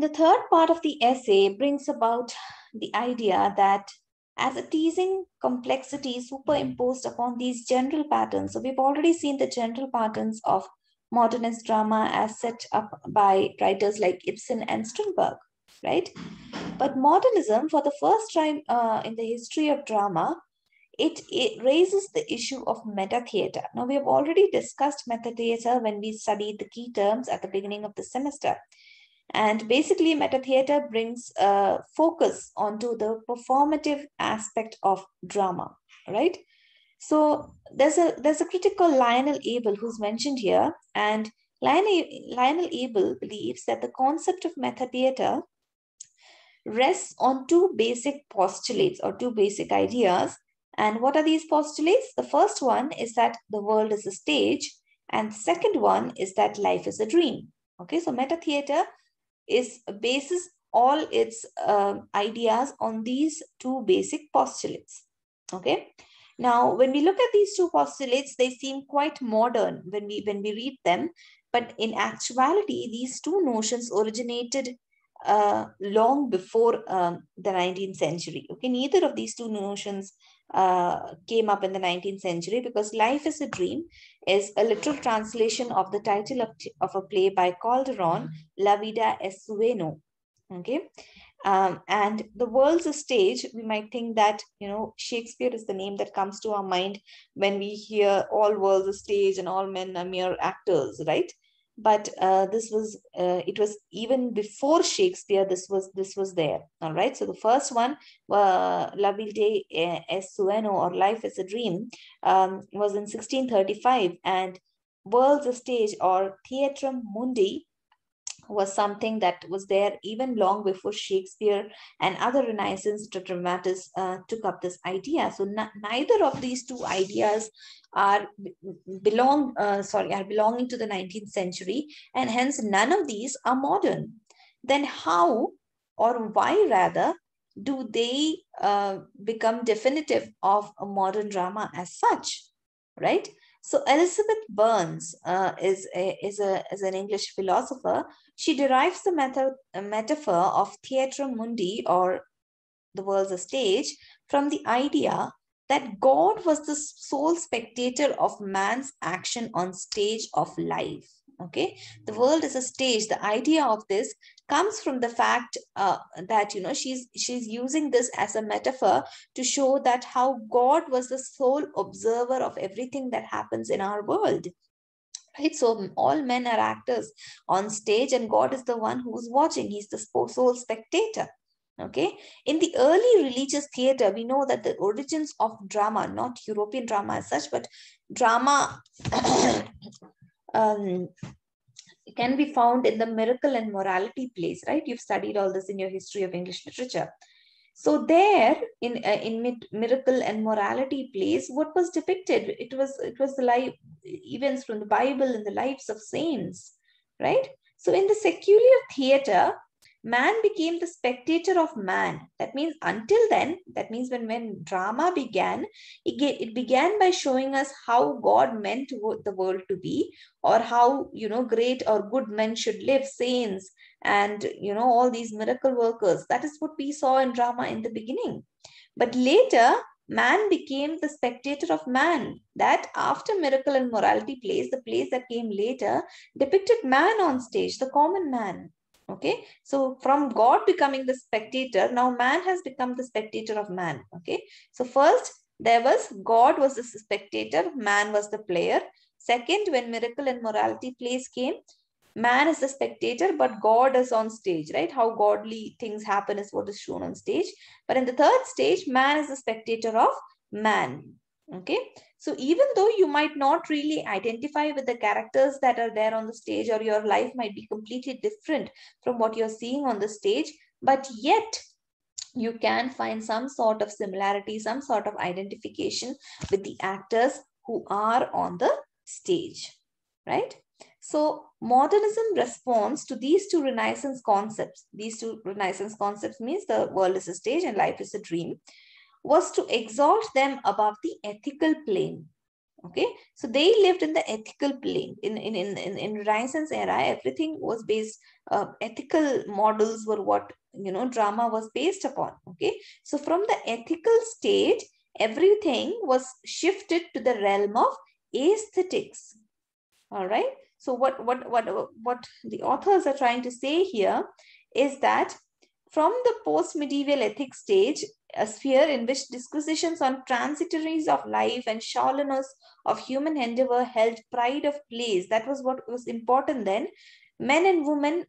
The third part of the essay brings about the idea that as a teasing complexity superimposed upon these general patterns. So we've already seen the general patterns of modernist drama as set up by writers like Ibsen and Strindberg, right? But modernism, for the first time in the history of drama, it raises the issue of meta theater. Now, we have already discussed meta theater when we studied the key terms at the beginning of the semester. And basically, meta theater brings focus onto the performative aspect of drama, right? So there's a critical Lionel Abel who's mentioned here, and Lionel Abel believes that the concept of meta theater rests on two basic postulates or two basic ideas. And what are these postulates? The first one is that the world is a stage, and the second one is that life is a dream. Okay, so meta theater is bases all its ideas on these two basic postulates. Okay. Now, when we look at these two postulates, they seem quite modern when we read them, but in actuality, these two notions originated long before the 19th century. Okay, neither of these two notions came up in the 19th century, because Life is a Dream is a literal translation of the title of a play by Calderon, La Vida es Sueño. Okay. And the world's a stage. We might think that, Shakespeare is the name that comes to our mind when we hear all world's a stage and all men are mere actors, right? But it was even before Shakespeare, this was there. All right. So the first one, La Vida es Sueño, or Life is a Dream, was in 1635, and World's a Stage, or Theatrum Mundi, was something that was there even long before Shakespeare and other Renaissance dramatists took up this idea. So neither of these two ideas are belonging to the 19th century, and hence none of these are modern. Then how, or why rather, do they become definitive of a modern drama as such, right? So Elizabeth Burns is an English philosopher. She derives the metaphor of Theatrum Mundi, or the world's a stage, from the idea that God was the sole spectator of man's action on stage of life. Okay, the world is a stage. The idea of this comes from the fact that she's using this as a metaphor to show that how God was the sole observer of everything that happens in our world. Right, so all men are actors on stage, and God is the one who's watching. He's the sole spectator. Okay, in the early religious theater, we know that the origins of drama, not European drama as such, but drama can be found in the miracle and morality plays, right? You've studied all this in your history of English literature. So there, in miracle and morality plays, what was depicted? It was the life events from the Bible and the lives of saints, right? So in the secular theater, man became the spectator of man. That means until then, that means when drama began, it began by showing us how God meant the world to be, or how, great or good men should live, saints, and, all these miracle workers. That is what we saw in drama in the beginning. But later, man became the spectator of man. That after miracle and morality plays, the plays that came later depicted man on stage, the common man. Okay, so from God becoming the spectator, now man has become the spectator of man. Okay, so first there was God was the spectator, man was the player. Second, when miracle and morality plays came, man is the spectator, but God is on stage, right? How godly things happen is what is shown on stage. But in the third stage, man is the spectator of man. Okay, so even though you might not really identify with the characters that are there on the stage, or your life might be completely different from what you're seeing on the stage, but yet you can find some sort of similarity, some sort of identification with the actors who are on the stage, right? So modernism responds to these two Renaissance concepts. These two Renaissance concepts means the world is a stage and life is a dream, was to exalt them above the ethical plane. Okay, so they lived in the ethical plane. In Renaissance era, everything was based, ethical models were what, drama was based upon. Okay, so from the ethical stage, everything was shifted to the realm of aesthetics. All right, so what the authors are trying to say here is that from the post-medieval ethics stage, a sphere in which disquisitions on transitories of life and shallowness of human endeavor held pride of place. That was what was important then. Men and women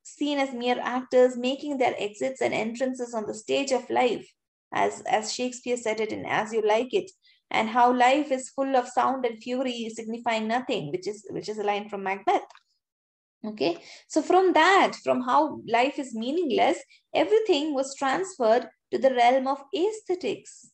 seen as mere actors, making their exits and entrances on the stage of life, as Shakespeare said it in As You Like It, and how life is full of sound and fury, signifying nothing, which is a line from Macbeth. Okay, so from how life is meaningless, everything was transferred to the realm of aesthetics.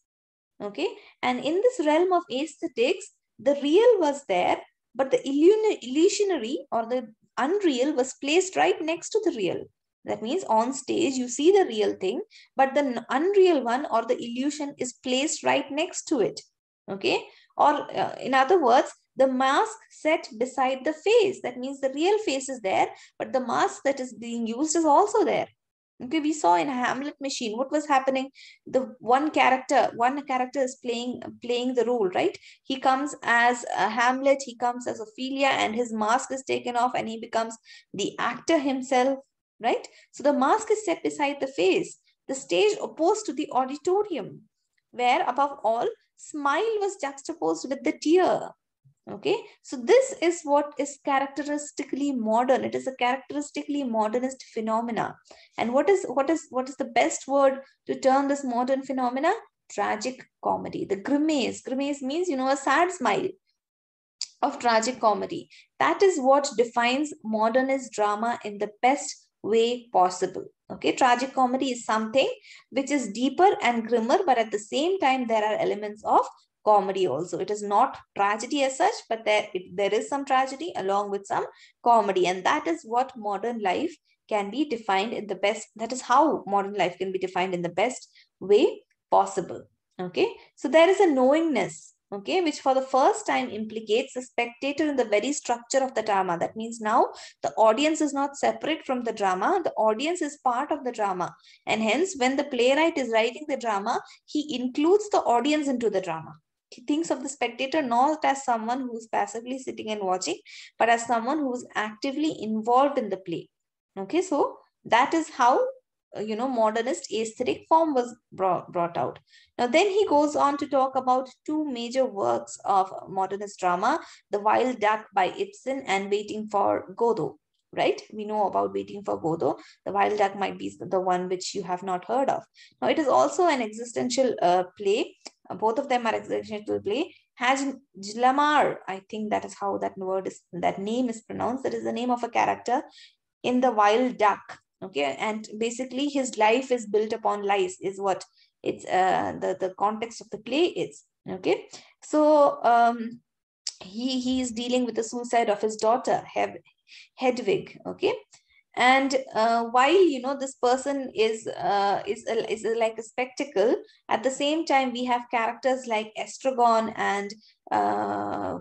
Okay, and in this realm of aesthetics, the real was there, but the illusionary or the unreal was placed right next to the real. That means on stage you see the real thing, but the unreal one or the illusion is placed right next to it. Okay, or in other words, the mask set beside the face. That means the real face is there, but the mask that is being used is also there. Okay, we saw in Hamlet machine what was happening. The one character is playing the role, right? He comes as Hamlet, he comes as Ophelia, and his mask is taken off and he becomes the actor himself, right? So the mask is set beside the face, the stage opposed to the auditorium, where above all smile was juxtaposed with the tear. Okay, so this is what is characteristically modern. It is a characteristically modernist phenomena. And what is the best word to term this modern phenomena? Tragic comedy. The grimace. Grimace means, a sad smile of tragic comedy. That is what defines modernist drama in the best way possible. Okay, tragic comedy is something which is deeper and grimmer, but at the same time, there are elements of comedy also. It is not tragedy as such, but there is some tragedy along with some comedy. And that is what modern life can be defined in the best, that is how modern life can be defined in the best way possible. Okay, so there is a knowingness, okay, which for the first time implicates the spectator in the very structure of the drama. That means now the audience is not separate from the drama, the audience is part of the drama. And hence, when the playwright is writing the drama, he includes the audience into the drama. He thinks of the spectator not as someone who's passively sitting and watching, but as someone who's actively involved in the play. Okay, so that is how modernist aesthetic form was brought out. Now then he goes on to talk about two major works of modernist drama, The Wild Duck by Ibsen and Waiting for Godot. Right, we know about Waiting for Godot. The Wild Duck might be the one which you have not heard of. Now it is also an existential play. Both of them are existential play. Hajlamar, I think that is how that name is pronounced. That is the name of a character in The Wild Duck. Okay, and basically his life is built upon lies, is what it's the context of the play is. Okay, so he is dealing with the suicide of his daughter Hedwig. Okay, and while this person is like a spectacle, at the same time we have characters like Estragon and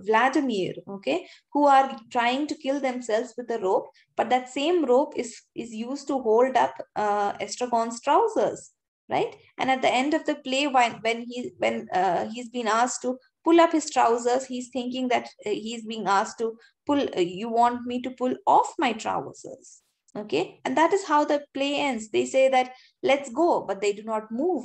Vladimir, okay, who are trying to kill themselves with a rope, but that same rope is used to hold up Estragon's trousers, right? And at the end of the play, when he's been asked to pull up his trousers, he's thinking that he's being asked to pull. You want me to pull off my trousers? Okay, and that is how the play ends. They say that let's go, but they do not move.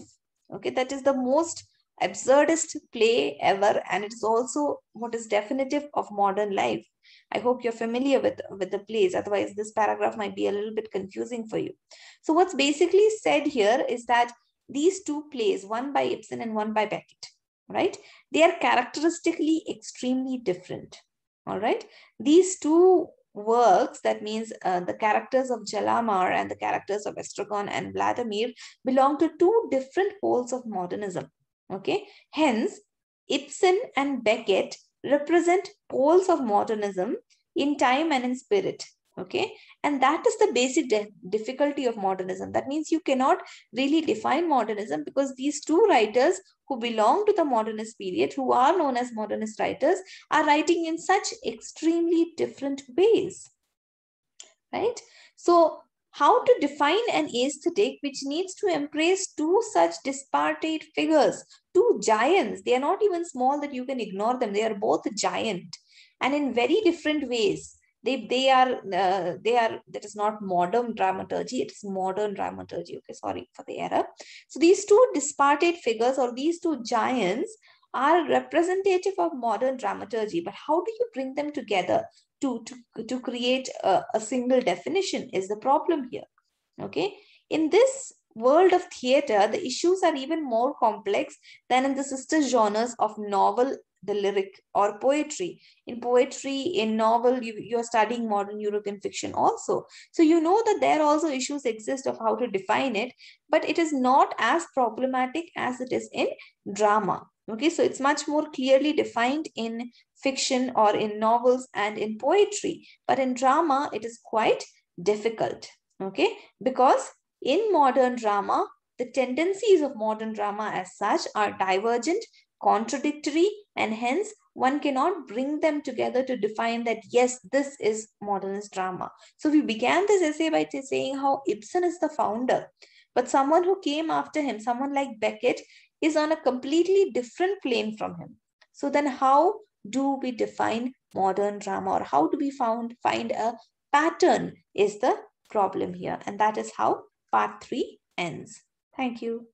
Okay, that is the most absurdist play ever, and it is also what is definitive of modern life. I hope you're familiar with the plays, otherwise this paragraph might be a little bit confusing for you. So what's basically said here is that these two plays, one by Ibsen and one by Beckett, right, they are characteristically extremely different. All right, these two works, that means the characters of Jalamar and the characters of Estragon and Vladimir, belong to two different poles of modernism. Okay, hence Ibsen and Beckett represent poles of modernism in time and in spirit. Okay, and that is the basic difficulty of modernism. That means you cannot really define modernism, because these two writers who belong to the modernist period, who are known as modernist writers, are writing in such extremely different ways, right? So how to define an aesthetic which needs to embrace two such disparate figures, two giants? They are not even small that you can ignore them. They are both giant and in very different ways. They are that is not modern dramaturgy, it is modern dramaturgy. Okay, sorry for the error. So these two disparate figures, or these two giants, are representative of modern dramaturgy. But how do you bring them together to create a single definition is the problem here. Okay, in this world of theater, the issues are even more complex than in the sister genres of novel, the lyric, or poetry. In poetry, in novel, you're studying modern European fiction also. So you know that there also issues exist of how to define it, but it is not as problematic as it is in drama. Okay, so it's much more clearly defined in fiction or in novels and in poetry. But in drama, it is quite difficult. Okay, because in modern drama, the tendencies of modern drama as such are divergent, contradictory, and hence one cannot bring them together to define that, yes, this is modernist drama. So we began this essay by saying how Ibsen is the founder, but someone who came after him, someone like Beckett, is on a completely different plane from him. So then how do we define modern drama, or how do we find a pattern is the problem here. And that is how part 3 ends. Thank you.